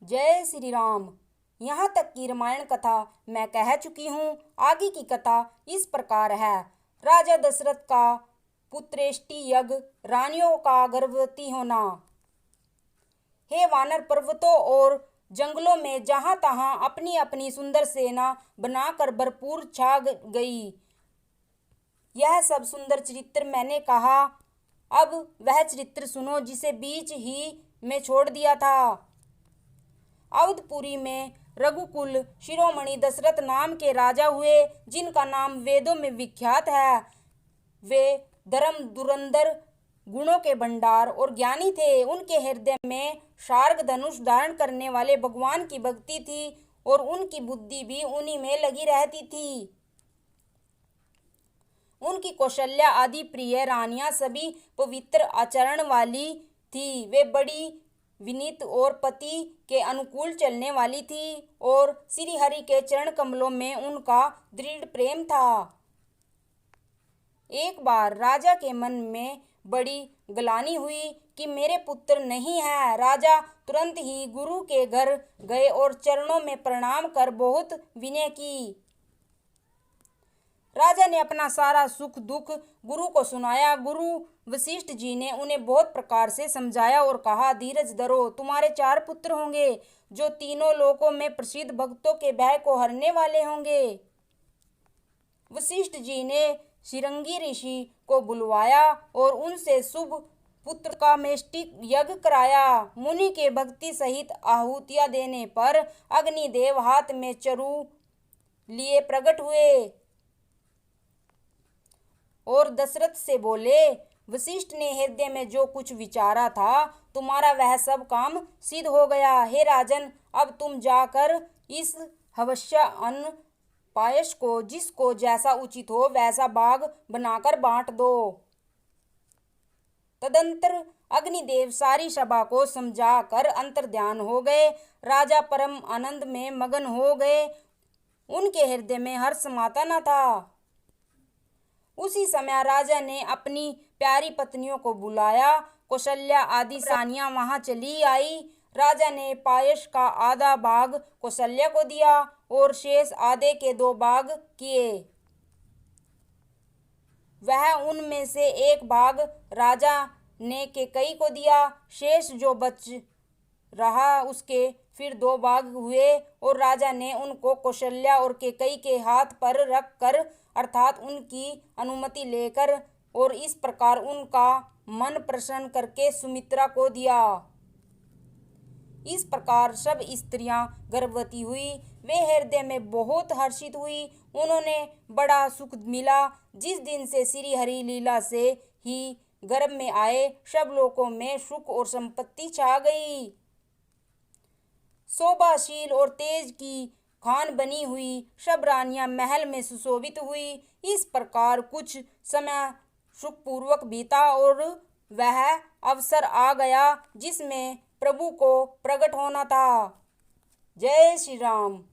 जय श्री राम। यहाँ तक की रामायण कथा मैं कह चुकी हूँ। आगे की कथा इस प्रकार है। राजा दशरथ का पुत्रेष्टि यज्ञ, रानियों का गर्भवती होना। हे वानर, पर्वतों और जंगलों में जहाँ तहाँ अपनी अपनी सुंदर सेना बनाकर भरपूर छा गई। यह सब सुंदर चरित्र मैंने कहा। अब वह चरित्र सुनो जिसे बीच ही में छोड़ दिया था। अवधपुरी में रघुकुल शिरोमणि दशरथ नाम के राजा हुए, जिनका नाम वेदों में विख्यात है। वे धर्म धुरंधर, गुणों के भंडार और ज्ञानी थे। उनके हृदय में शार्ग धनुष धारण करने वाले भगवान की भक्ति थी और उनकी बुद्धि भी उन्हीं में लगी रहती थी। उनकी कौशल्या आदि प्रिय रानियां सभी पवित्र आचरण वाली थी। वे बड़ी विनीत और पति के अनुकूल चलने वाली थी और श्री हरि के चरण कमलों में उनका दृढ़ प्रेम था। एक बार राजा के मन में बड़ी ग्लानि हुई कि मेरे पुत्र नहीं है। राजा तुरंत ही गुरु के घर गए और चरणों में प्रणाम कर बहुत विनय की। राजा ने अपना सारा सुख दुख गुरु को सुनाया। गुरु वशिष्ठ जी ने उन्हें बहुत प्रकार से समझाया और कहा, धीरज धरो, तुम्हारे 4 पुत्र होंगे जो तीनों लोकों में प्रसिद्ध भक्तों के भय को हरने वाले होंगे। वशिष्ठ जी ने शिरंगी ऋषि को बुलवाया और उनसे शुभ पुत्र का मेष्टिक यज्ञ कराया। मुनि के भक्ति सहित आहुतियां देने पर अग्निदेव हाथ में चरु लिए प्रकट हुए और दशरथ से बोले, वशिष्ठ ने हृदय में जो कुछ विचारा था, तुम्हारा वह सब काम सिद्ध हो गया। हे राजन, अब तुम जाकर इस हवस्य अन्न पायस को जिसको जैसा उचित हो वैसा भाग बनाकर बांट दो। तदंतर अग्निदेव सारी सभा को समझाकर अंतर्ध्यान हो गए। राजा परम आनंद में मगन हो गए। उनके हृदय में हर्ष समाता न था। उसी समय राजा ने अपनी प्यारी पत्नियों को बुलाया। कौशल्या आदि रानियां वहां चली आई। राजा ने पायस का आधा भाग कौशल्या को दिया और शेष आधे के 2 भाग किए। वह उनमें से एक भाग राजा ने कैकेयी को दिया। शेष जो बच रहा उसके फिर 2 भाग हुए और राजा ने उनको कौशल्या और कैकेयी के हाथ पर रख कर, अर्थात उनकी अनुमति लेकर, और इस प्रकार उनका मन प्रसन्न करके सुमित्रा को दिया। इस प्रकार सब स्त्रियां गर्भवती हुई। वे हृदय में बहुत हर्षित हुई। उन्होंने बड़ा सुख मिला। जिस दिन से श्री हरि लीला से ही गर्भ में आए, सब लोगों में सुख और संपत्ति छा गई। शोभाशील और तेज की खान बनी हुई सब रानियां महल में सुशोभित हुई। इस प्रकार कुछ समय सुखपूर्वक बीता और वह अवसर आ गया जिसमें प्रभु को प्रकट होना था। जय श्री राम।